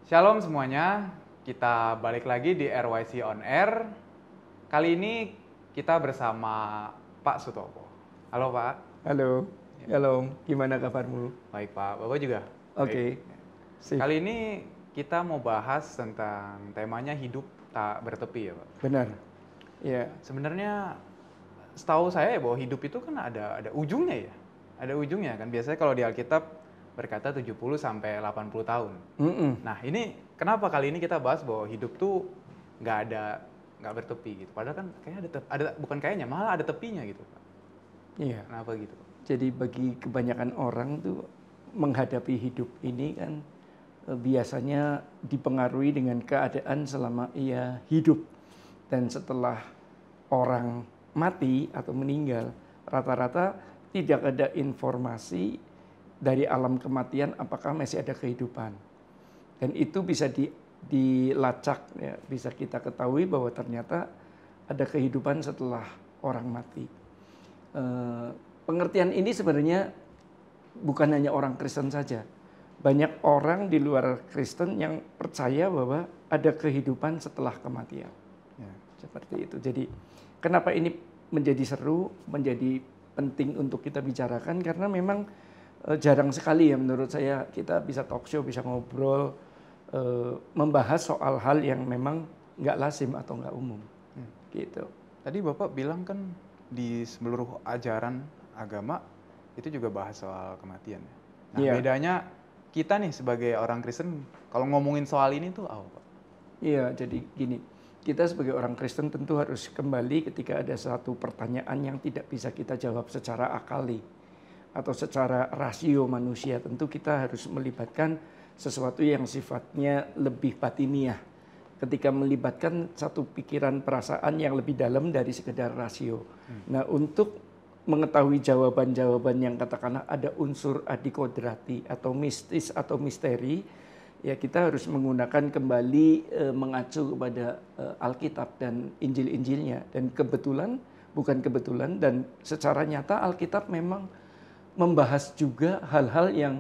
Shalom semuanya, kita balik lagi di RYC On Air. Kali ini kita bersama Pak Sutopo. Halo Pak. Halo, halo, gimana kabarmu? Baik Pak, Bapak juga? Baik. Oke, sip, Kali ini kita mau bahas tentang temanya hidup tak bertepi ya Pak. benar. Ya, Sebenarnya setahu saya ya bahwa hidup itu kan ada ujungnya ya. Ada ujungnya kan, biasanya kalau di Alkitab berkata 70 sampai 80 tahun. mm-mm. Nah ini kenapa kali ini kita bahas bahwa hidup tuh nggak bertepi gitu. Padahal kan kayaknya bukan kayaknya malah ada tepinya gitu Pak. Iya. Kenapa gitu Pak? Jadi bagi kebanyakan orang tuh menghadapi hidup ini kan biasanya dipengaruhi dengan keadaan selama ia hidup. Dan setelah orang mati atau meninggal, rata-rata tidak ada informasi dari alam kematian apakah masih ada kehidupan. Dan itu bisa dilacak, ya, bisa kita ketahui bahwa ternyata ada kehidupan setelah orang mati. Pengertian ini sebenarnya bukan hanya orang Kristen saja. Banyak orang di luar Kristen yang percaya bahwa ada kehidupan setelah kematian. Ya. Seperti itu. Jadi kenapa ini menjadi seru, menjadi penting untuk kita bicarakan karena memang jarang sekali ya menurut saya kita bisa talk show, bisa ngobrol, membahas soal hal yang memang nggak lazim atau nggak umum. Gitu. Tadi Bapak bilang kan di seluruh ajaran agama itu juga bahas soal kematian ya. Nah Iya. bedanya kita nih sebagai orang Kristen kalau ngomongin soal ini tuh apa Pak? Iya, jadi gini, kita sebagai orang Kristen tentu harus kembali ketika ada satu pertanyaan yang tidak bisa kita jawab secara akali atau secara rasio manusia. Tentu kita harus melibatkan sesuatu yang sifatnya lebih batiniah. Ketika melibatkan satu pikiran perasaan yang lebih dalam dari sekedar rasio. Nah, untuk mengetahui jawaban-jawaban yang katakanlah ada unsur adikodrati atau mistis atau misteri, ya kita harus menggunakan kembali mengacu kepada Alkitab dan Injil-Injilnya. Dan bukan kebetulan dan secara nyata Alkitab memang membahas juga hal-hal yang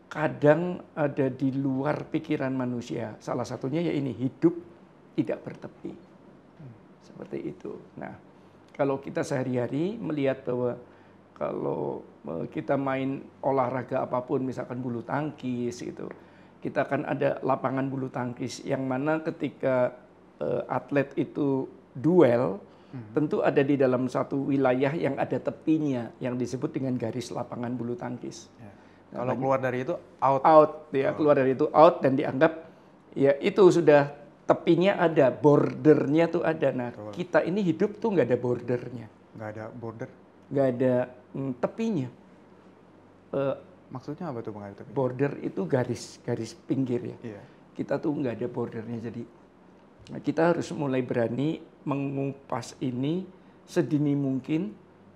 kadang ada di luar pikiran manusia. Salah satunya ya ini, hidup tidak bertepi. Seperti itu. Nah, kalau kita sehari-hari melihat bahwa kalau kita main olahraga apapun, misalkan bulu tangkis gitu, kita akan ada lapangan bulu tangkis yang mana ketika atlet itu duel, tentu ada di dalam satu wilayah yang ada tepinya yang disebut dengan garis lapangan bulu tangkis. Ya. Kalau keluar dari itu out. Out, ya, keluar dari itu out dan dianggap ya itu sudah tepinya ada, bordernya tuh ada. Nah, kita ini hidup tuh nggak ada bordernya, Nggak ada border. nggak ada tepinya. Maksudnya apa tuh Bang? Border itu garis pinggir ya. Iya. Kita tuh nggak ada bordernya, jadi kita harus mulai berani mengupas ini sedini mungkin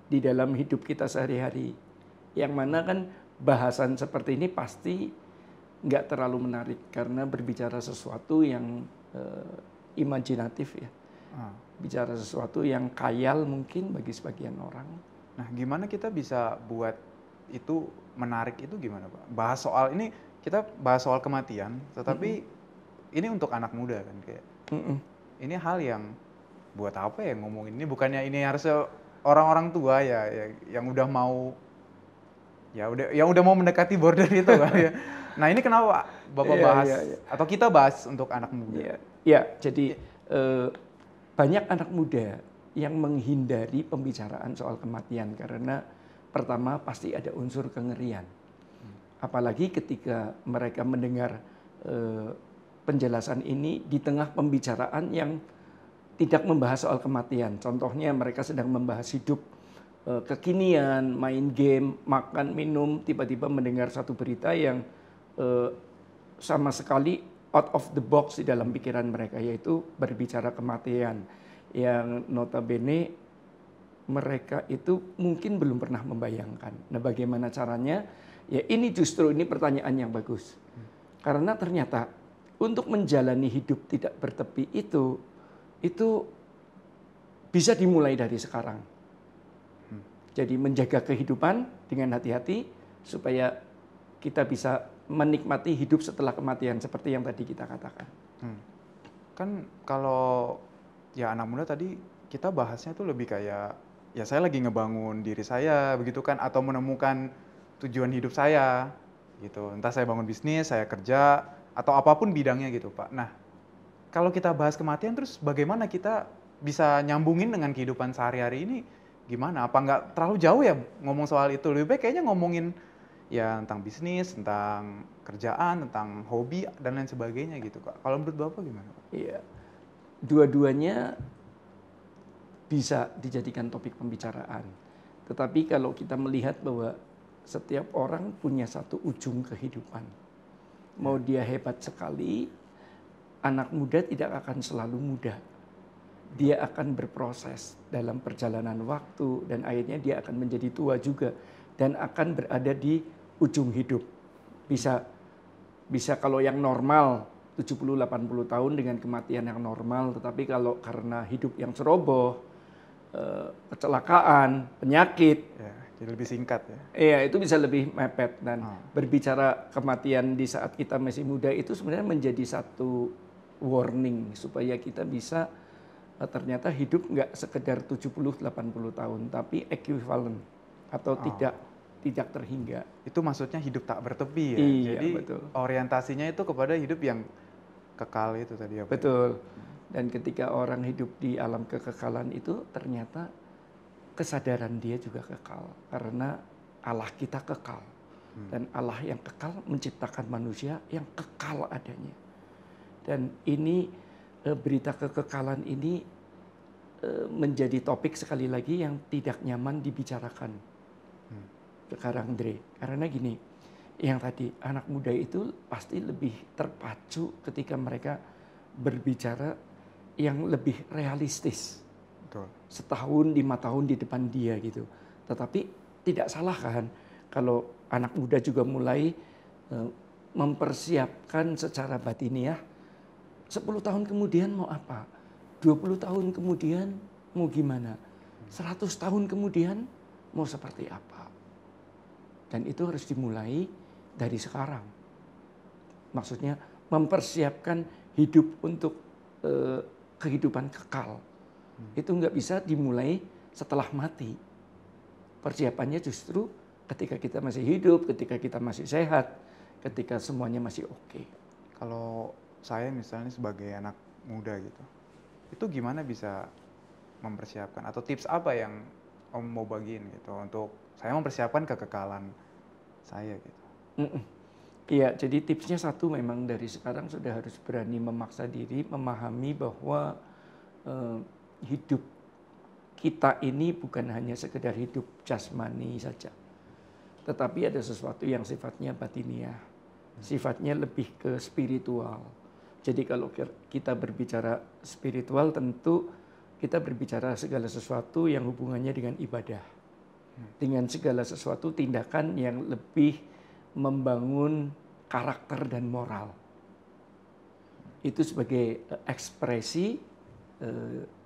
di dalam hidup kita sehari-hari. Yang mana kan bahasan seperti ini pasti nggak terlalu menarik karena berbicara sesuatu yang imajinatif ya. Bicara sesuatu yang khayal mungkin bagi sebagian orang. Nah, gimana kita bisa buat itu menarik itu gimana Pak? Bahas soal ini, kita bahas soal kematian, tetapi ini untuk anak muda kan kayak. Ini hal yang buat apa ya ngomongin ini? Bukannya ini harusnya orang-orang tua ya yang udah mau mendekati border itu kan ya. Nah, ini kenapa Bapak bahas atau kita bahas untuk anak muda? Ya, jadi banyak anak muda yang menghindari pembicaraan soal kematian karena pertama pasti ada unsur kengerian. Apalagi ketika mereka mendengar penjelasan ini di tengah pembicaraan yang tidak membahas soal kematian. Contohnya mereka sedang membahas hidup kekinian, main game, makan, minum, tiba-tiba mendengar satu berita yang sama sekali out of the box di dalam pikiran mereka, yaitu berbicara kematian yang notabene mereka itu mungkin belum pernah membayangkan. Nah, bagaimana caranya? Ya ini pertanyaan yang bagus. Karena ternyata untuk menjalani hidup tidak bertepi itu bisa dimulai dari sekarang. Jadi menjaga kehidupan dengan hati-hati supaya kita bisa menikmati hidup setelah kematian seperti yang tadi kita katakan. Kan kalau ya anak muda tadi kita bahasnya tuh lebih kayak ya saya lagi ngebangun diri saya begitu kan, atau menemukan tujuan hidup saya gitu. Entah saya bangun bisnis, saya kerja, atau apapun bidangnya gitu Pak. Nah, kalau kita bahas kematian terus bagaimana kita bisa nyambungin dengan kehidupan sehari-hari ini gimana? Apa nggak terlalu jauh ya ngomong soal itu? Lebih baik kayaknya ngomongin ya tentang bisnis, tentang kerjaan, tentang hobi dan lain sebagainya gitu Kak. Kalau menurut Bapak gimana Pak? Iya, dua-duanya bisa dijadikan topik pembicaraan. Tetapi kalau kita melihat bahwa setiap orang punya satu ujung kehidupan. Mau dia hebat sekali, anak muda tidak akan selalu muda. Dia akan berproses dalam perjalanan waktu dan akhirnya dia akan menjadi tua juga dan akan berada di ujung hidup. Bisa kalau yang normal 70-80 tahun dengan kematian yang normal, tetapi kalau karena hidup yang ceroboh, kecelakaan, penyakit, Ya, jadi lebih singkat ya. iya itu bisa lebih mepet. Dan berbicara kematian di saat kita masih muda itu sebenarnya menjadi satu warning supaya kita bisa ternyata hidup nggak sekedar 70-80 tahun, tapi equivalent atau tidak terhingga. Itu maksudnya hidup tak bertepi ya. Iya, Jadi betul. orientasinya itu kepada hidup yang kekal itu tadi ya Pak. Betul. Dan ketika orang hidup di alam kekekalan itu ternyata kesadaran dia juga kekal karena Allah kita kekal. Dan Allah yang kekal menciptakan manusia yang kekal adanya. Dan ini berita kekekalan ini menjadi topik sekali lagi yang tidak nyaman dibicarakan sekarang, Andre. Karena gini, yang tadi anak muda itu pasti lebih terpacu ketika mereka berbicara yang lebih realistis. Betul. Setahun, 5 tahun di depan dia gitu. Tetapi tidak salah kan kalau anak muda juga mulai mempersiapkan secara batiniah 10 tahun kemudian mau apa? 20 tahun kemudian mau gimana? 100 tahun kemudian mau seperti apa? Dan itu harus dimulai dari sekarang. Maksudnya mempersiapkan hidup untuk kehidupan kekal. Itu nggak bisa dimulai setelah mati. Persiapannya justru ketika kita masih hidup, ketika kita masih sehat, ketika semuanya masih oke. Kalau saya misalnya sebagai anak muda gitu, itu gimana bisa mempersiapkan atau tips apa yang Om mau bagiin gitu untuk saya mempersiapkan kekekalan saya gitu. Iya, jadi tipsnya satu memang dari sekarang sudah harus berani memaksa diri, memahami bahwa hidup kita ini bukan hanya sekedar hidup jasmani saja. Tetapi ada sesuatu yang sifatnya batiniah, sifatnya lebih ke spiritual. Jadi kalau kita berbicara spiritual tentu kita berbicara segala sesuatu yang hubungannya dengan ibadah. Dengan segala sesuatu tindakan yang lebih membangun karakter dan moral. Itu sebagai ekspresi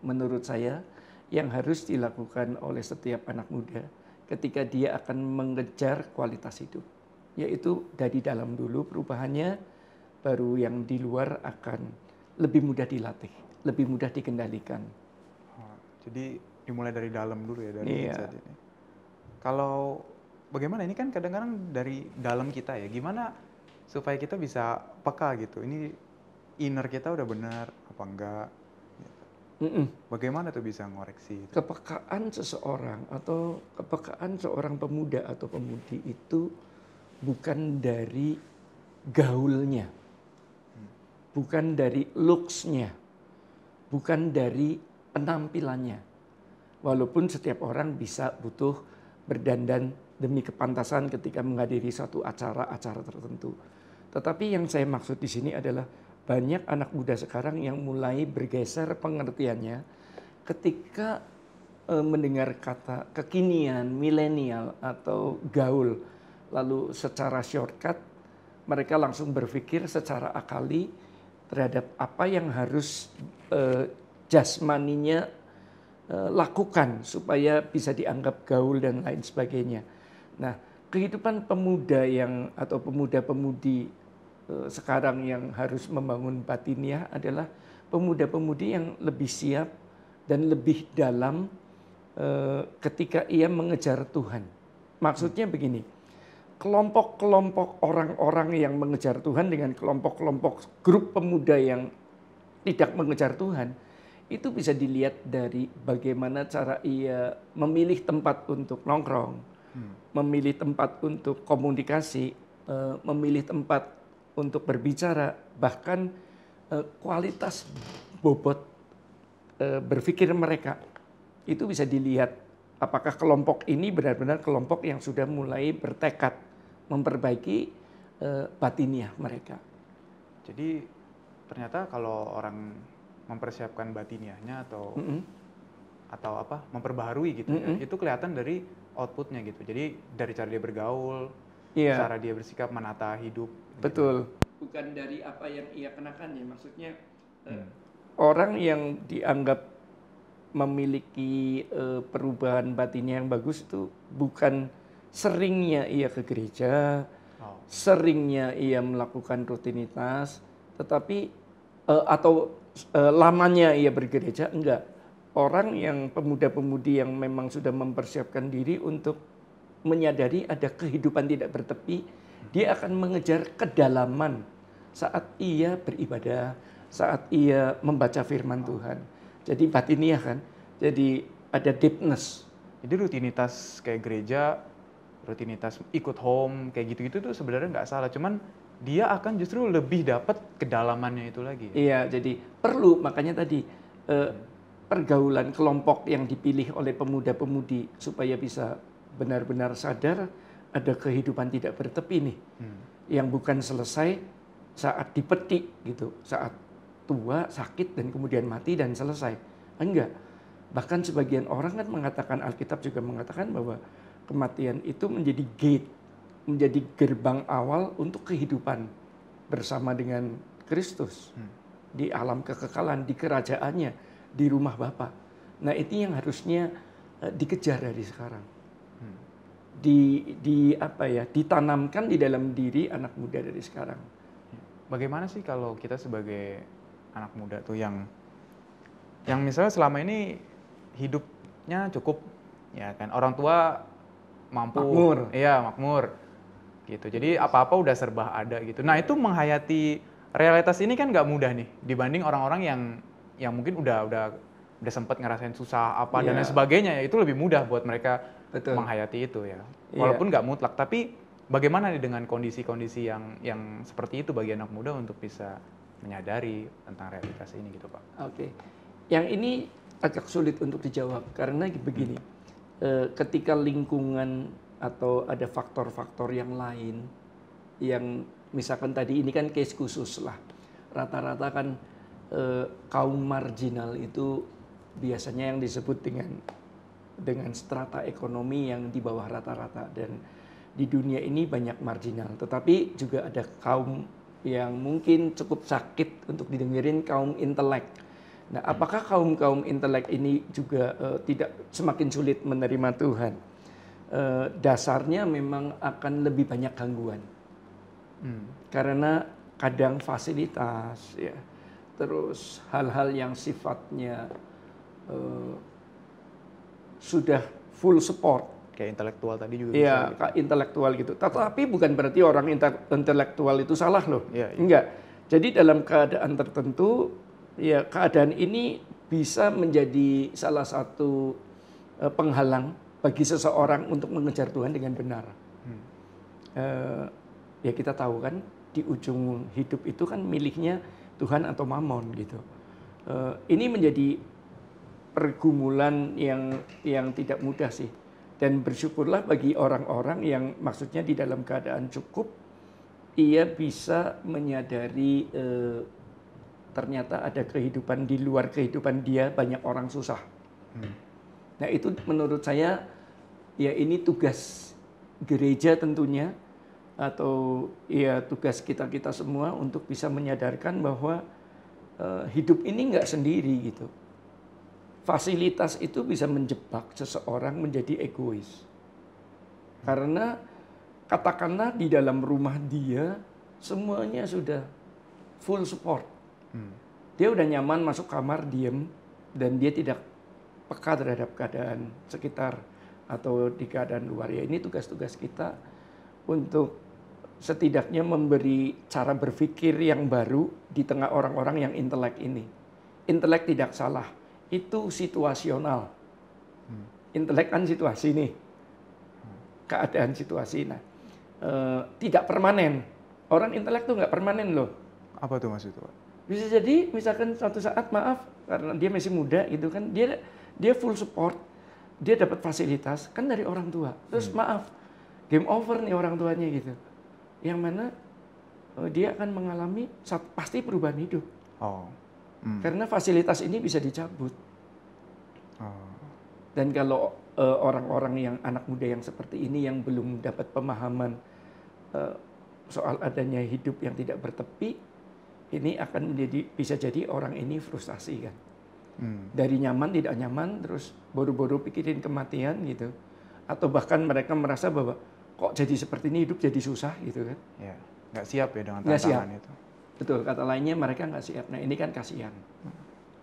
menurut saya yang harus dilakukan oleh setiap anak muda ketika dia akan mengejar kualitas hidup. Yaitu dari dalam dulu perubahannya, baru yang di luar akan lebih mudah dilatih, lebih mudah dikendalikan. Jadi dimulai dari dalam dulu ya, dari mindset ini. Kalau bagaimana ini kan kadang-kadang dari dalam kita ya, gimana supaya kita bisa peka gitu, ini inner kita udah benar apa enggak gitu. Bagaimana tuh bisa ngoreksi itu? Kepekaan seseorang atau kepekaan seorang pemuda atau pemudi itu bukan dari gaulnya, bukan dari looks-nya, bukan dari penampilannya. Walaupun setiap orang bisa butuh berdandan demi kepantasan ketika menghadiri satu acara-acara tertentu. Tetapi yang saya maksud di sini adalah banyak anak muda sekarang yang mulai bergeser pengertiannya ketika mendengar kata kekinian, milenial atau gaul. Lalu secara shortcut mereka langsung berpikir secara akali terhadap apa yang harus jasmaninya lakukan supaya bisa dianggap gaul dan lain sebagainya. Nah, kehidupan pemuda yang atau pemuda-pemudi sekarang yang harus membangun batiniah adalah pemuda-pemudi yang lebih siap dan lebih dalam ketika ia mengejar Tuhan. Maksudnya begini, kelompok-kelompok orang-orang yang mengejar Tuhan dengan kelompok-kelompok grup pemuda yang tidak mengejar Tuhan, itu bisa dilihat dari bagaimana cara ia memilih tempat untuk nongkrong, memilih tempat untuk komunikasi, memilih tempat untuk berbicara, bahkan kualitas bobot berpikir mereka. Itu bisa dilihat apakah kelompok ini benar-benar kelompok yang sudah mulai bertekad memperbaiki batiniah mereka. Jadi ternyata kalau orang mempersiapkan batiniahnya atau apa memperbaharui gitu ya, itu kelihatan dari outputnya gitu. Jadi dari cara dia bergaul, cara dia bersikap, menata hidup. Betul. Gitu. Bukan dari apa yang ia kenakan ya, maksudnya orang yang dianggap memiliki perubahan batinnya yang bagus itu bukan seringnya ia ke gereja, seringnya ia melakukan rutinitas, tetapi atau lamanya ia bergereja, enggak. Orang yang pemuda-pemudi yang memang sudah mempersiapkan diri untuk menyadari ada kehidupan tidak bertepi, dia akan mengejar kedalaman saat ia beribadah, saat ia membaca firman Tuhan. Jadi batiniah kan, jadi ada deepness. Jadi rutinitas kayak gereja, rutinitas ikut home, kayak gitu-gitu tuh sebenarnya nggak salah. Cuman dia akan justru lebih dapat kedalamannya itu lagi. Iya, jadi perlu, makanya tadi pergaulan kelompok yang dipilih oleh pemuda-pemudi supaya bisa benar-benar sadar ada kehidupan tidak bertepi nih. Yang bukan selesai saat dipetik gitu, saat tua, sakit, dan kemudian mati dan selesai. Enggak. Bahkan sebagian orang kan mengatakan, Alkitab juga mengatakan bahwa kematian itu menjadi gate, menjadi gerbang awal untuk kehidupan bersama dengan Kristus. Di alam kekekalan, di kerajaannya, di rumah Bapa. Nah itu yang harusnya dikejar dari sekarang. Ditanamkan di dalam diri anak muda dari sekarang. Bagaimana sih kalau kita sebagai anak muda tuh yang misalnya selama ini hidupnya cukup, ya kan, orang tua mampu, makmur gitu, jadi apa-apa udah serba ada gitu. Nah itu menghayati realitas ini kan nggak mudah nih dibanding orang-orang yang mungkin udah sempat ngerasain susah dan lain sebagainya, ya itu lebih mudah buat mereka menghayati itu ya, walaupun nggak mutlak. Tapi bagaimana nih dengan kondisi-kondisi yang seperti itu bagi anak muda untuk bisa menyadari tentang realitas ini gitu Pak? Oke. Yang ini agak sulit untuk dijawab karena begini, ketika lingkungan atau ada faktor-faktor yang lain yang misalkan tadi ini kan case khusus lah, rata-rata kan kaum marginal itu biasanya yang disebut dengan strata ekonomi yang di bawah rata-rata, dan di dunia ini banyak marginal, tetapi juga ada kaum yang mungkin cukup sakit untuk didengerin, kaum intelek. Nah, apakah kaum intelek ini juga tidak semakin sulit menerima Tuhan? Dasarnya memang akan lebih banyak gangguan. Karena kadang fasilitas, ya, terus hal-hal yang sifatnya sudah full support. Kayak intelektual tadi juga. Iya, gitu. Intelektual gitu. Tetapi bukan berarti orang intelektual itu salah loh. Ya, iya. Enggak. Jadi dalam keadaan tertentu, ya keadaan ini bisa menjadi salah satu penghalang bagi seseorang untuk mengejar Tuhan dengan benar. Ya kita tahu kan di ujung hidup itu kan miliknya Tuhan atau mamon gitu. Ini menjadi pergumulan yang tidak mudah sih. Dan bersyukurlah bagi orang-orang yang maksudnya di dalam keadaan cukup, ia bisa menyadari ternyata ada kehidupan di luar kehidupan dia, banyak orang susah. Nah itu menurut saya ya ini tugas gereja tentunya, atau ya tugas kita semua untuk bisa menyadarkan bahwa hidup ini nggak sendiri gitu. Fasilitas itu bisa menjebak seseorang menjadi egois. Karena katakanlah di dalam rumah dia semuanya sudah full support. Dia udah nyaman masuk kamar, diem, dan dia tidak peka terhadap keadaan sekitar atau di keadaan luar. Ya ini tugas-tugas kita untuk setidaknya memberi cara berpikir yang baru di tengah orang-orang yang intelek ini. Intelek tidak salah, itu situasional. Intelek kan situasi nih, keadaan situasi. Nah, tidak permanen. Orang intelek tuh nggak permanen loh. Apa tuh maksudnya, Pak? Bisa jadi misalkan suatu saat maaf karena dia masih muda gitu kan, dia full support, dia dapat fasilitas kan dari orang tua. Terus maaf, game over nih orang tuanya gitu. Yang mana dia akan mengalami pasti perubahan hidup. Karena fasilitas ini bisa dicabut. Dan kalau orang-orang yang anak muda yang seperti ini yang belum dapat pemahaman soal adanya hidup yang tidak bertepi, ini akan bisa jadi orang ini frustasi kan. Dari nyaman tidak nyaman, terus baru-baru pikirin kematian gitu. Atau bahkan mereka merasa bahwa kok jadi seperti ini, hidup jadi susah gitu kan. Ya, nggak siap ya dengan tantangan itu. Betul, kata lainnya mereka nggak siap. Nah ini kan kasihan.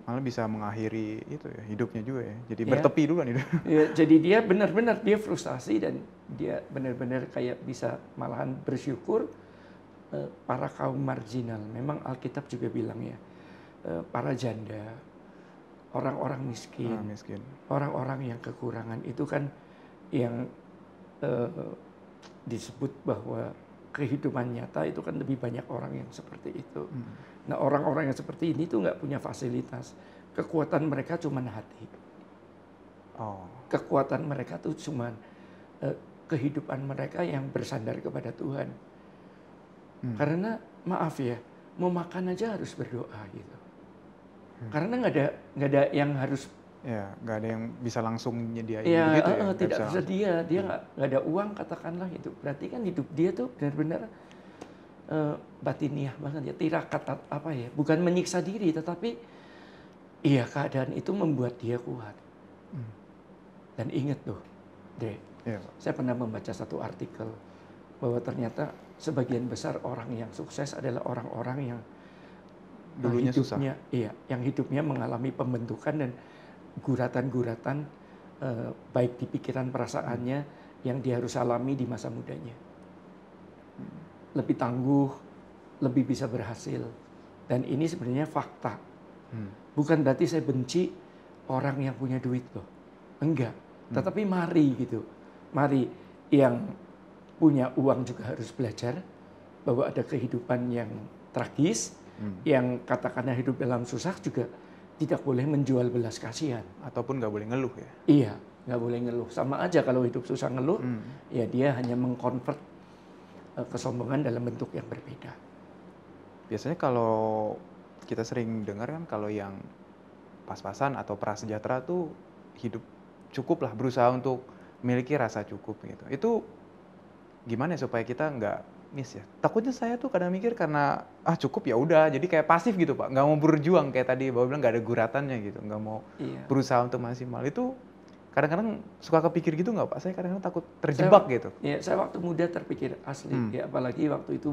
Malah bisa mengakhiri itu ya, hidupnya juga ya. Jadi bertepi duluan hidup. Ya, jadi dia benar-benar dia frustasi dan dia benar-benar kayak bisa malahan bersyukur para kaum marginal. Memang Alkitab juga bilang ya, para janda, orang-orang miskin, orang-orang yang kekurangan itu kan yang disebut bahwa kehidupan nyata itu kan lebih banyak orang yang seperti itu. Nah orang-orang yang seperti ini tuh nggak punya fasilitas. Kekuatan mereka cuma hati. Kekuatan mereka tuh cuma kehidupan mereka yang bersandar kepada Tuhan. Karena maaf ya, mau makan aja harus berdoa gitu. Karena nggak ada yang harus. Ya, nggak ada yang bisa langsung nyediain ya, gitu ya. Tidak tersedia, dia nggak ada uang katakanlah itu. Berarti kan hidup dia tuh benar-benar batiniah banget ya, tirakat apa ya, bukan menyiksa diri, tetapi iya keadaan itu membuat dia kuat. Dan ingat tuh, saya pernah membaca satu artikel bahwa ternyata sebagian besar orang yang sukses adalah orang-orang yang dulunya hidupnya, susah. Yang hidupnya mengalami pembentukan dan guratan-guratan baik di pikiran perasaannya yang dia harus alami di masa mudanya. Lebih tangguh, lebih bisa berhasil. Dan ini sebenarnya fakta. Bukan berarti saya benci orang yang punya duit loh. Enggak. Tetapi mari gitu. Mari yang punya uang juga harus belajar bahwa ada kehidupan yang tragis, yang katakanlah hidup dalam susah juga tidak boleh menjual belas kasihan. Ataupun nggak boleh ngeluh ya? Iya, nggak boleh ngeluh. Sama aja kalau hidup susah ngeluh, ya dia hanya mengkonvert kesombongan dalam bentuk yang berbeda. Biasanya kalau kita sering dengar kan kalau yang pas-pasan atau prasejahtera tuh hidup cukup lah, berusaha untuk memiliki rasa cukup gitu. Itu gimana ya supaya kita nggak miss ya? Takutnya saya tuh kadang mikir karena cukup ya udah, jadi kayak pasif gitu Pak, nggak mau berjuang kayak tadi Bapak bilang nggak ada guratannya gitu, nggak mau berusaha untuk maksimal. Itu kadang-kadang suka kepikir gitu nggak Pak? Saya kadang-kadang takut terjebak gitu. Iya, saya waktu muda terpikir asli, ya apalagi waktu itu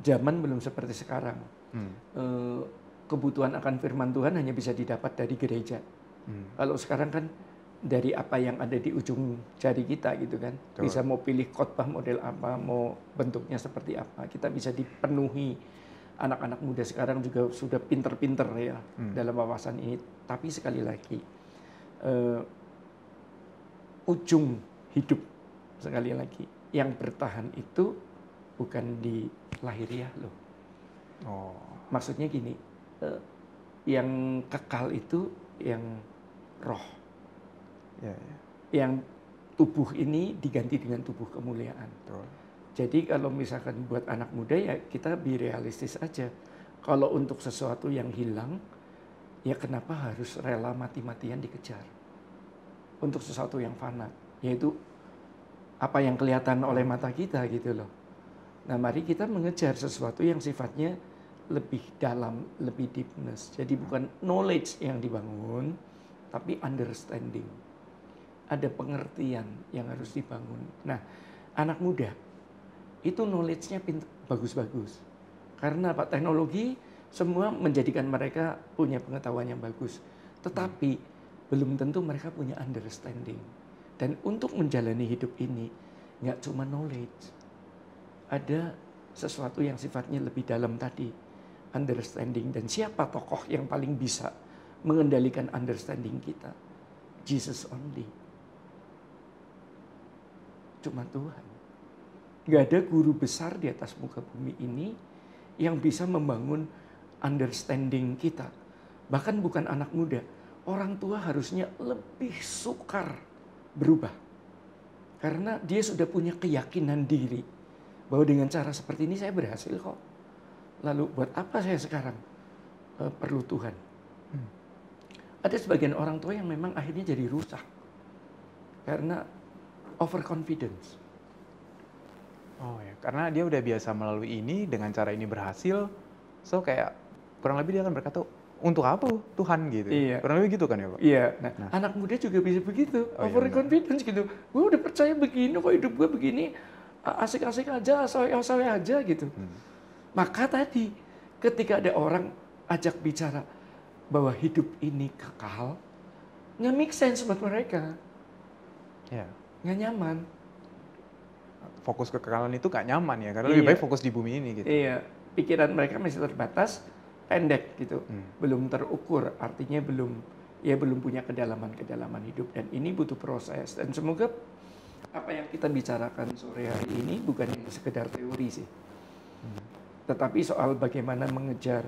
zaman belum seperti sekarang. Kebutuhan akan firman Tuhan hanya bisa didapat dari gereja. Kalau sekarang kan dari apa yang ada di ujung jari kita gitu kan. Betul. Bisa mau pilih khotbah model apa, mau bentuknya seperti apa. Kita bisa dipenuhi. Anak-anak muda sekarang juga sudah pinter-pinter ya dalam wawasan ini. Tapi sekali lagi, ujung hidup sekali lagi yang bertahan itu bukan di lahiriah loh. Maksudnya gini, yang kekal itu yang roh. Yang tubuh ini diganti dengan tubuh kemuliaan. Jadi kalau misalkan buat anak muda ya kita be realistis aja. Kalau untuk sesuatu yang hilang, ya kenapa harus rela mati-matian dikejar? Untuk sesuatu yang fana, yaitu apa yang kelihatan oleh mata kita gitu loh. Nah mari kita mengejar sesuatu yang sifatnya lebih dalam, lebih deepness. Jadi bukan knowledge yang dibangun, tapi understanding. Ada pengertian yang harus dibangun. Nah, Anak muda itu knowledge-nya bagus-bagus. Karena Pak, teknologi semua menjadikan mereka punya pengetahuan yang bagus. Tetapi belum tentu mereka punya understanding. Dan untuk menjalani hidup ini nggak cuma knowledge. Ada sesuatu yang sifatnya lebih dalam tadi, understanding. Dan siapa tokoh yang paling bisa mengendalikan understanding kita? Jesus only. Cuma Tuhan. Gak ada guru besar di atas muka bumi ini yang bisa membangun understanding kita. Bahkan bukan anak muda. Orang tua harusnya lebih sukar berubah. Karena dia sudah punya keyakinan diri. Bahwa dengan cara seperti ini saya berhasil kok. Lalu buat apa saya sekarang perlu Tuhan? Ada sebagian orang tua yang memang akhirnya jadi rusak. Karena overconfidence. Oh ya, karena dia udah biasa melalui ini, dengan cara ini berhasil, so kayak kurang lebih dia akan berkata, untuk apa Tuhan gitu? Iya. Kurang lebih gitu kan ya Pak? Iya, nah, anak muda juga bisa begitu, overconfidence gitu. Gue udah percaya begini kok, hidup gue begini, asik-asik aja, asal aja gitu. Maka tadi ketika ada orang ajak bicara bahwa hidup ini kekal, nggak make sense buat mereka. Ya. Nggak nyaman. Fokus kekekalan itu gak nyaman ya, karena lebih baik fokus di bumi ini gitu. Iya, pikiran mereka masih terbatas, pendek gitu, belum terukur, artinya belum punya kedalaman hidup, dan ini butuh proses. Dan semoga apa yang kita bicarakan sore hari ini bukan sekedar teori sih, tetapi soal bagaimana mengejar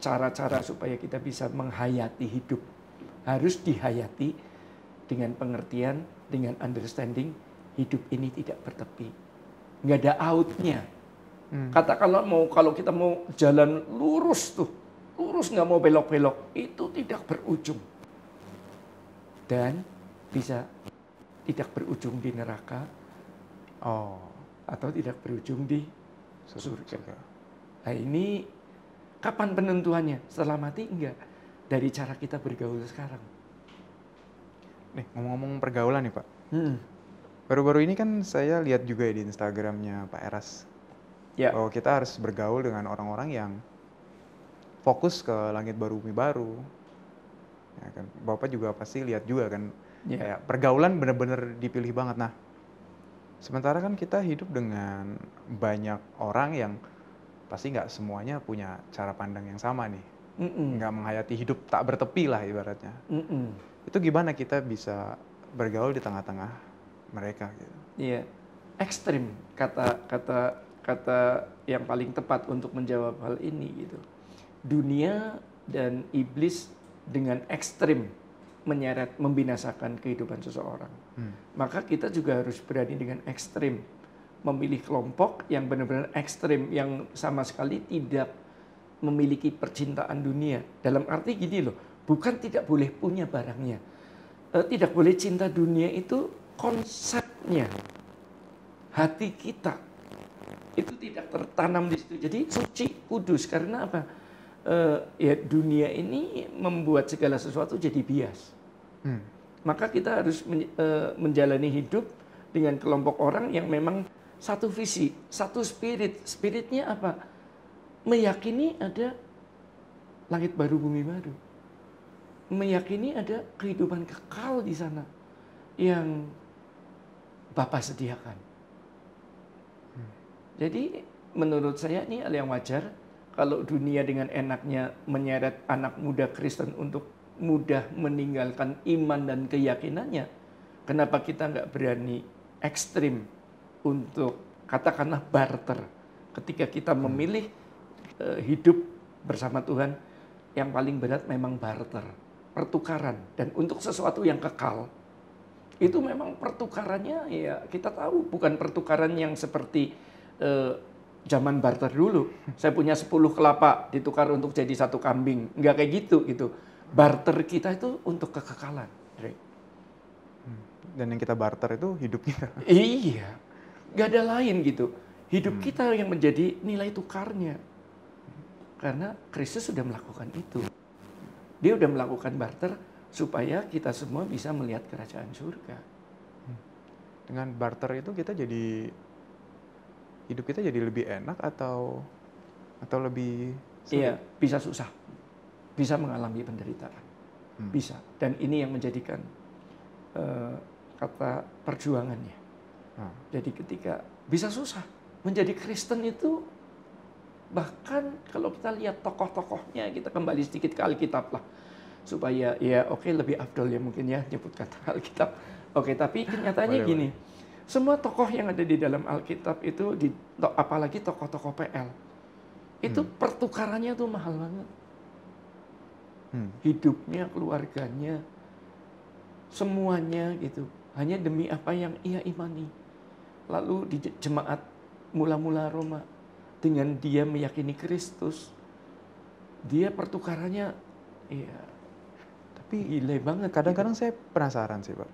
cara-cara supaya kita bisa menghayati hidup, harus dihayati dengan pengertian, dengan understanding. Hidup ini tidak bertepi, nggak ada outnya. Kata kalau kita mau jalan lurus nggak mau belok-belok, itu tidak berujung dan bisa tidak berujung di neraka, atau tidak berujung di surga. Nah ini kapan penentuannya? Setelah mati enggak? Dari cara kita bergaul sekarang. Nih ngomong-ngomong pergaulan nih Pak. Baru-baru ini kan saya lihat juga di Instagramnya Pak Eras, bahwa kita harus bergaul dengan orang-orang yang fokus ke langit baru bumi baru. Ya kan, Bapak juga pasti lihat juga kan, kayak pergaulan benar-benar dipilih banget. Nah, sementara kan kita hidup dengan banyak orang yang pasti nggak semuanya punya cara pandang yang sama nih, nggak menghayati hidup tak bertepi lah ibaratnya. Itu gimana kita bisa bergaul di tengah-tengah mereka gitu? Iya, ekstrim kata yang paling tepat untuk menjawab hal ini gitu. Dunia dan iblis dengan ekstrim menyeret, membinasakan kehidupan seseorang. Maka kita juga harus berani dengan ekstrim memilih kelompok yang benar-benar ekstrim, yang sama sekali tidak memiliki percintaan dunia. Dalam arti gini loh, bukan tidak boleh punya barangnya, tidak boleh cinta dunia, itu konsepnya. Hati kita itu tidak tertanam di situ. Jadi suci, kudus. Karena apa? Ya dunia ini membuat segala sesuatu jadi bias. Maka kita harus menjalani hidup dengan kelompok orang yang memang satu visi, satu spirit. Spiritnya apa? Meyakini ada langit baru, bumi baru. Meyakini ada kehidupan kekal di sana yang Bapak sediakan. Jadi menurut saya ini hal yang wajar kalau dunia dengan enaknya menyeret anak muda Kristen untuk mudah meninggalkan iman dan keyakinannya. Kenapa kita nggak berani ekstrim untuk katakanlah barter? Ketika kita memilih hidup bersama Tuhan, yang paling berat memang barter, pertukaran. Dan untuk sesuatu yang kekal, itu memang pertukarannya ya kita tahu bukan pertukaran yang seperti zaman barter dulu. Saya punya 10 kelapa ditukar untuk jadi 1 kambing. Enggak kayak gitu. Barter kita itu untuk kekekalan. Dan yang kita barter itu hidup kita. Iya, nggak ada lain gitu. Hidup kita yang menjadi nilai tukarnya. Karena Kristus sudah melakukan itu. Dia sudah melakukan barter supaya kita semua bisa melihat kerajaan surga. Dengan barter itu hidup kita jadi lebih enak atau lebih Iya, sulit? bisa susah, bisa mengalami penderitaan, bisa. Dan ini yang menjadikan kata perjuangannya. Jadi ketika bisa susah, menjadi Kristen itu bahkan kalau kita lihat tokoh-tokohnya, kita kembali sedikit ke Alkitab lah. Supaya ya oke, lebih afdol ya mungkin ya nyebutkan Alkitab. Oke, tapi kenyataannya Boleh, gini, boleh. semua tokoh yang ada di dalam Alkitab itu, apalagi tokoh-tokoh PL, itu pertukarannya tuh mahal banget. Hidupnya, keluarganya, semuanya gitu. Hanya demi apa yang ia imani. Lalu di jemaat mula-mula Roma, dengan dia meyakini Kristus, dia pertukarannya ya Tapi gile banget. kadang-kadang Gitu. saya penasaran sih, Pak.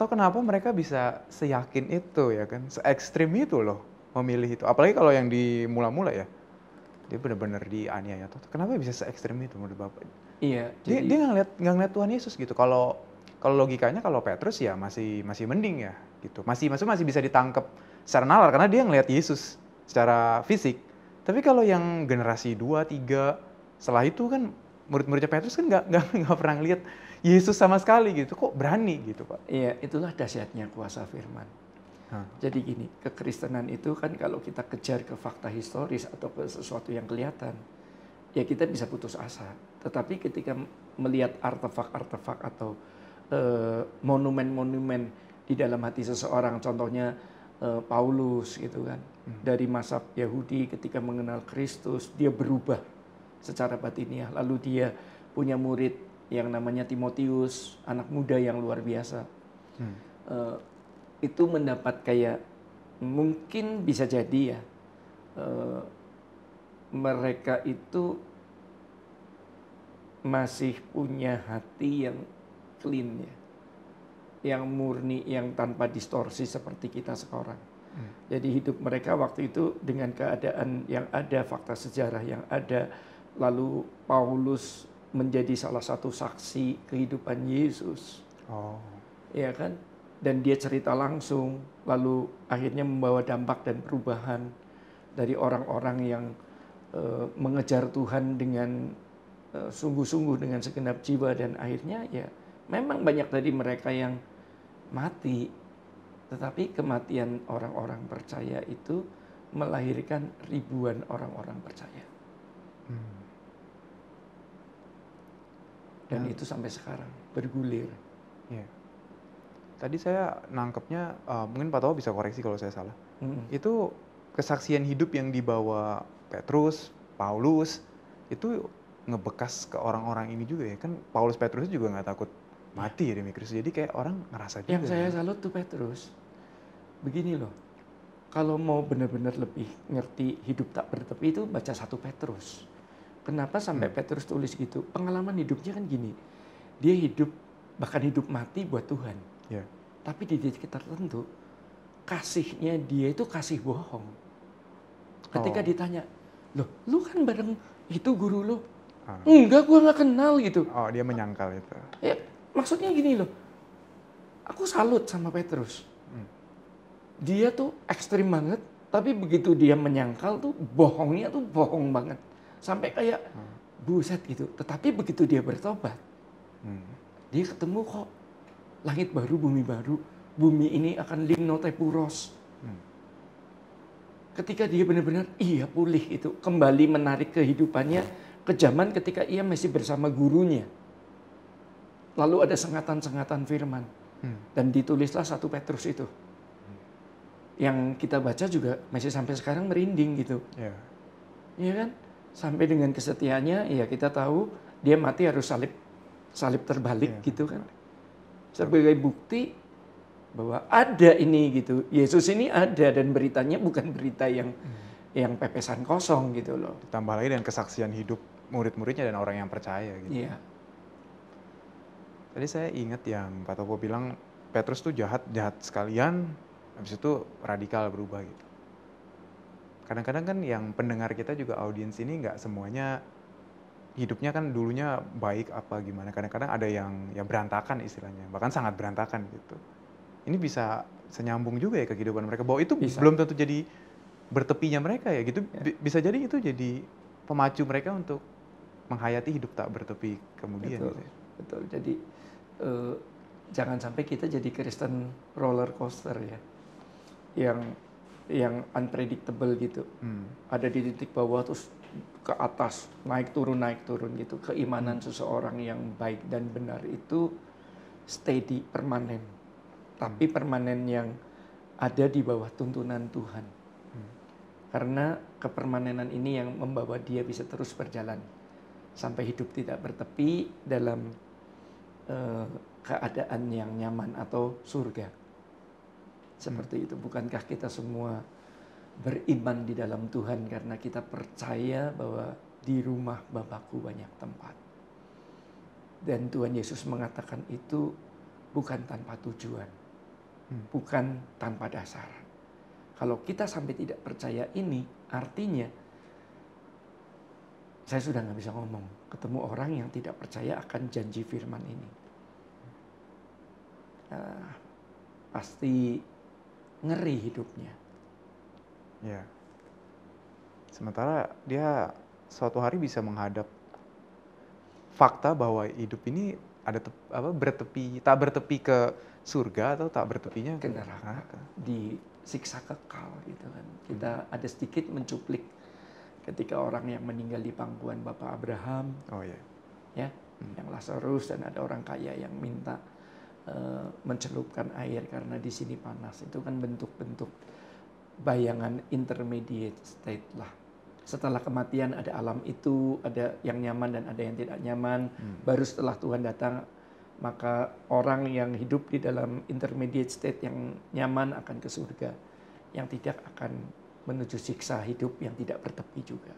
Kenapa mereka bisa seyakin itu ya kan? Se-ekstrim itu loh memilih itu. Apalagi kalau yang di mula-mula ya. Dia benar-benar dianiaya tuh. Kenapa bisa se-ekstrim itu menurut Bapak? Iya, Dia nggak ngeliat Tuhan Yesus gitu. Kalau logikanya kalau Petrus ya masih mending ya gitu. Masih bisa ditangkap secara nalar karena dia ngeliat Yesus secara fisik. Tapi kalau yang generasi 2, 3 setelah itu kan murid-muridnya Petrus kan nggak pernah ngeliat Yesus sama sekali gitu. Kok berani gitu, Pak? iya, itulah dahsyatnya kuasa firman. Jadi gini, kekristenan itu kan kalau kita kejar ke fakta historis atau ke sesuatu yang kelihatan, ya kita bisa putus asa. Tetapi ketika melihat artefak-artefak atau monumen-monumen di dalam hati seseorang, contohnya Paulus gitu kan, dari masa Yahudi ketika mengenal Kristus, dia berubah secara batiniah. Lalu dia punya murid yang namanya Timotius, anak muda yang luar biasa. Itu mendapat kayak mungkin bisa jadi ya mereka itu masih punya hati yang clean ya, yang murni, yang tanpa distorsi seperti kita sekarang. Jadi hidup mereka waktu itu dengan keadaan yang ada, fakta sejarah yang ada, lalu Paulus menjadi salah satu saksi kehidupan Yesus. Ya kan? Dan dia cerita langsung, lalu akhirnya membawa dampak dan perubahan dari orang-orang yang mengejar Tuhan dengan sungguh-sungguh dengan segenap jiwa, dan akhirnya ya memang banyak dari mereka yang mati, tetapi kematian orang-orang percaya itu melahirkan ribuan orang-orang percaya. Dan itu sampai sekarang bergulir. Yeah. Tadi saya nangkepnya, mungkin Pak Tawa bisa koreksi kalau saya salah. Itu kesaksian hidup yang dibawa Petrus, Paulus, itu ngebekas ke orang-orang ini juga ya. Kan Paulus Petrus juga nggak takut mati ya demi Kristus. Jadi kayak orang ngerasa juga. Yang saya salut tuh Petrus. Begini loh, kalau mau benar-benar lebih ngerti hidup tak bertepi itu baca 1 Petrus. Kenapa sampai Petrus tulis gitu? Pengalaman hidupnya kan gini, dia hidup, bahkan hidup mati buat Tuhan. Yeah. Tapi di titik tertentu, kasihnya dia itu kasih bohong. Ketika ditanya, loh lu kan bareng itu guru lu? Enggak, gue gak kenal gitu. Oh, dia menyangkal itu. Ya, maksudnya gini loh, aku salut sama Petrus. Dia tuh ekstrim banget, tapi begitu dia menyangkal tuh bohongnya tuh bohong banget. Sampai kayak buset gitu. Tetapi begitu dia bertobat, dia ketemu kok langit baru, bumi baru. Bumi ini akan limnotepuros. Ketika dia benar-benar pulih itu, kembali menarik kehidupannya ke zaman ketika ia masih bersama gurunya. Lalu ada sengatan-sengatan firman. Dan ditulislah 1 Petrus itu. Yang kita baca juga masih sampai sekarang merinding gitu. Iya kan? Sampai dengan kesetiaannya, ya kita tahu dia mati harus salib terbalik gitu kan. Sebagai bukti bahwa ada ini gitu. Yesus ini ada, dan beritanya bukan berita yang pepesan kosong gitu loh. Ditambah lagi dengan kesaksian hidup murid-muridnya dan orang yang percaya gitu. Iya. Tadi saya ingat yang Pak Topo bilang Petrus tuh jahat sekalian, habis itu radikal berubah gitu. Kadang-kadang kan yang pendengar kita juga audiens ini nggak semuanya hidupnya kan dulunya baik apa gimana. Kadang-kadang ada yang ya berantakan istilahnya, bahkan sangat berantakan gitu. ini bisa senyambung juga ya ke kehidupan mereka, bahwa itu Bisa. belum tentu jadi bertepinya mereka ya gitu, Ya. bisa jadi itu jadi pemacu mereka untuk menghayati hidup tak bertepi kemudian Betul, gitu ya. betul. Jadi jangan sampai kita jadi Kristen roller coaster ya, yang unpredictable gitu. Ada di titik bawah terus ke atas, naik turun gitu. Keimanan seseorang yang baik dan benar itu steady, permanen. Tapi permanen yang ada di bawah tuntunan Tuhan. Karena kepermanenan ini yang membawa dia bisa terus berjalan sampai hidup tidak bertepi dalam keadaan yang nyaman atau surga. Seperti itu. Bukankah kita semua beriman di dalam Tuhan karena kita percaya bahwa di rumah Bapakku banyak tempat. Dan Tuhan Yesus mengatakan itu bukan tanpa tujuan, bukan tanpa dasar. Kalau kita sampai tidak percaya ini, artinya saya sudah nggak bisa ngomong. Ketemu orang yang tidak percaya akan janji firman ini. Pasti ngeri hidupnya. Ya. Sementara dia suatu hari bisa menghadap fakta bahwa hidup ini ada tak bertepi ke surga atau tak bertepinya ke neraka. Disiksa kekal gitu kan. Kita ada sedikit mencuplik ketika orang yang meninggal di pangkuan Bapak Abraham. Oh iya. Ya, yang Lazarus, dan ada orang kaya yang minta mencelupkan air karena di sini panas. Itu kan bentuk-bentuk bayangan intermediate state lah. Setelah kematian ada alam itu, ada yang nyaman dan ada yang tidak nyaman. Baru setelah Tuhan datang, maka orang yang hidup di dalam intermediate state yang nyaman akan ke surga. Yang tidak akan menuju siksa hidup yang tidak bertepi juga.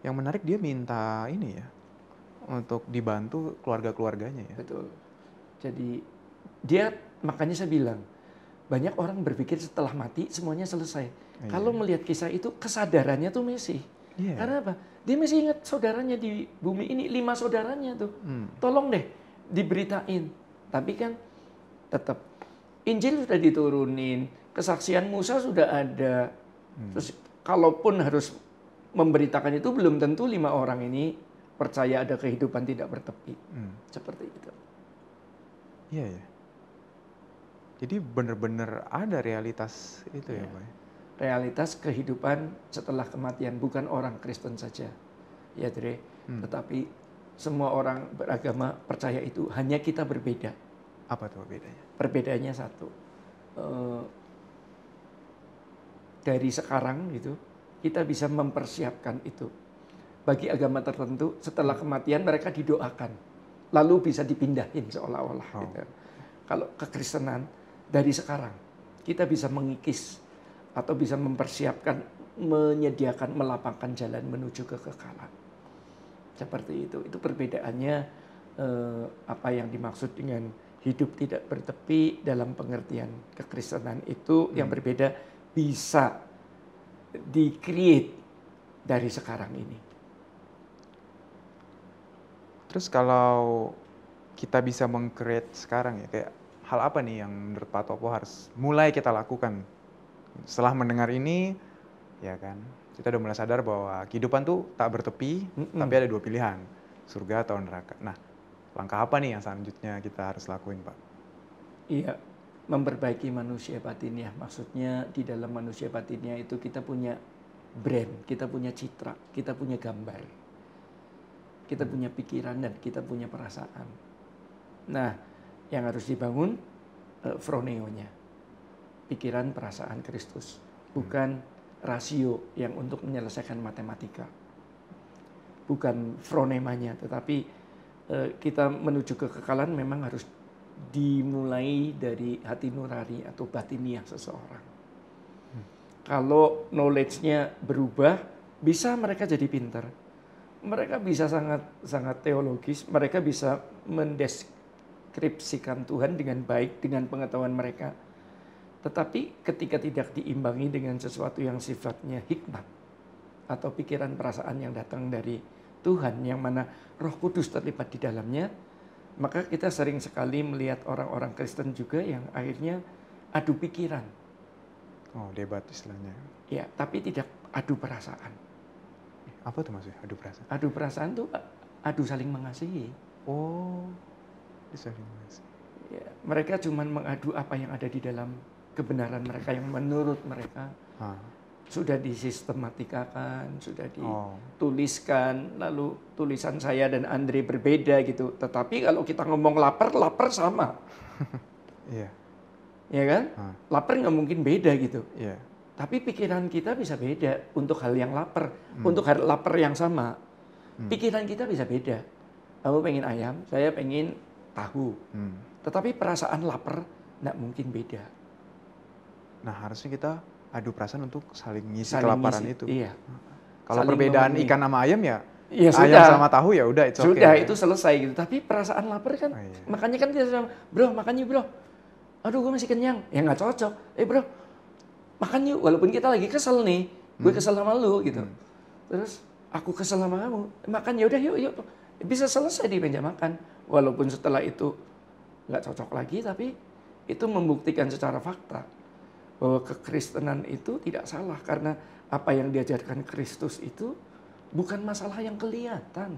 Yang menarik dia minta ini ya, untuk dibantu keluarga-keluarganya ya. Betul. Jadi dia, makanya saya bilang, banyak orang berpikir setelah mati semuanya selesai. Kalau melihat kisah itu, kesadarannya tuh masih. Karena apa? Dia masih ingat saudaranya di bumi ini, 5 saudaranya tuh. Tolong deh diberitain. Tapi kan tetap Injil sudah diturunin, kesaksian Musa sudah ada. Terus kalaupun harus memberitakan itu, belum tentu 5 orang ini percaya ada kehidupan tidak bertepi. Seperti itu. Iya ya. Jadi benar-benar ada realitas itu ya Pak. Realitas kehidupan setelah kematian, bukan orang Kristen saja. Ya Dre, tetapi semua orang beragama percaya itu. Hanya kita berbeda. Apa tuh bedanya? Perbedaannya satu. Dari sekarang gitu, kita bisa mempersiapkan itu. Bagi agama tertentu, setelah kematian mereka didoakan. Lalu bisa dipindahin seolah-olah. Gitu. Kalau kekristenan, dari sekarang kita bisa mengikis atau bisa mempersiapkan, menyediakan, melapangkan jalan menuju kekekalan. Seperti itu. Itu perbedaannya apa yang dimaksud dengan hidup tidak bertepi dalam pengertian kekristenan itu yang berbeda, bisa di-create dari sekarang ini. Terus kalau kita bisa meng-create sekarang ya, kayak hal apa nih yang menurut Pak Topo harus mulai kita lakukan setelah mendengar ini, ya kan? Kita udah mulai sadar bahwa kehidupan tuh tak bertepi, tapi ada 2 pilihan, surga atau neraka. Nah, langkah apa nih yang selanjutnya kita harus lakuin, Pak? Iya, memperbaiki manusia batinnya. Maksudnya di dalam manusia batinnya itu kita punya brand, kita punya citra, kita punya gambar, kita punya pikiran dan kita punya perasaan. Nah, yang harus dibangun froneonya, pikiran perasaan Kristus, bukan rasio yang untuk menyelesaikan matematika, bukan fronemanya, tetapi kita menuju kekekalan memang harus dimulai dari hati nurani atau batiniah seseorang. Kalau knowledge-nya berubah, bisa mereka jadi pintar. Mereka bisa sangat teologis, mereka bisa mendeskripsikan Tuhan dengan baik dengan pengetahuan mereka. Tetapi ketika tidak diimbangi dengan sesuatu yang sifatnya hikmat atau pikiran perasaan yang datang dari Tuhan, yang mana Roh Kudus terlibat di dalamnya, Maka kita sering sekali melihat orang-orang Kristen juga yang akhirnya adu pikiran. Oh, debat istilahnya. Ya, tapi tidak adu perasaan. Apa tuh maksudnya adu perasaan? Adu perasaan tuh adu saling mengasihi. Oh, saling mengasihi. Ya, mereka cuma mengadu apa yang ada di dalam kebenaran mereka yang menurut mereka sudah disistematikkan, sudah dituliskan, lalu tulisan saya dan Andre berbeda gitu. Tetapi kalau kita ngomong lapar sama. Iya. Ya kan? Lapar nggak mungkin beda gitu. Iya. Tapi pikiran kita bisa beda untuk hal yang lapar, untuk hal lapar yang sama. Pikiran kita bisa beda. Kamu pengen ayam, saya pengen tahu. Tetapi perasaan lapar nggak mungkin beda. Nah, harusnya kita adu perasaan untuk saling ngisi Saling kelaparan ngisi, itu. Iya. Kalau Saling perbedaan memenuhi. ikan sama ayam ya, Ya ayam sudah. sama tahu ya udah, it's okay. Sudah, itu selesai gitu. Tapi perasaan lapar kan, iya. makanya kan kita bilang, bro makan yuk bro. Aduh gue masih kenyang. Ya nggak cocok. Bro makan yuk. Walaupun kita lagi kesel nih, gue kesel sama lu gitu. Terus aku kesel sama kamu, makan ya udah yuk. Bisa selesai di meja makan. Walaupun setelah itu nggak cocok lagi, tapi itu membuktikan secara fakta bahwa kekristenan itu tidak salah karena apa yang diajarkan Kristus itu bukan masalah yang kelihatan.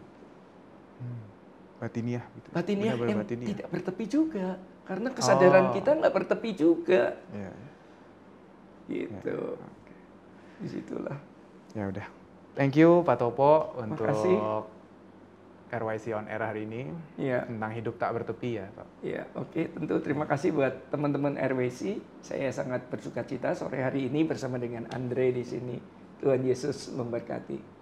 Batiniah gitu. Batiniah Benar-benar yang batiniah. tidak bertepi juga. Karena kesadaran kita nggak bertepi juga. Iya. Gitu. Disitulah. Ya udah. Thank you Pak Topo untuk Makasih. RYC on Air hari ini. Iya. Tentang hidup tak bertepi ya Pak. Ya, oke. Tentu terima kasih buat teman-teman RWC. Saya sangat bersuka cita sore hari ini bersama dengan Andre di sini. Tuhan Yesus memberkati.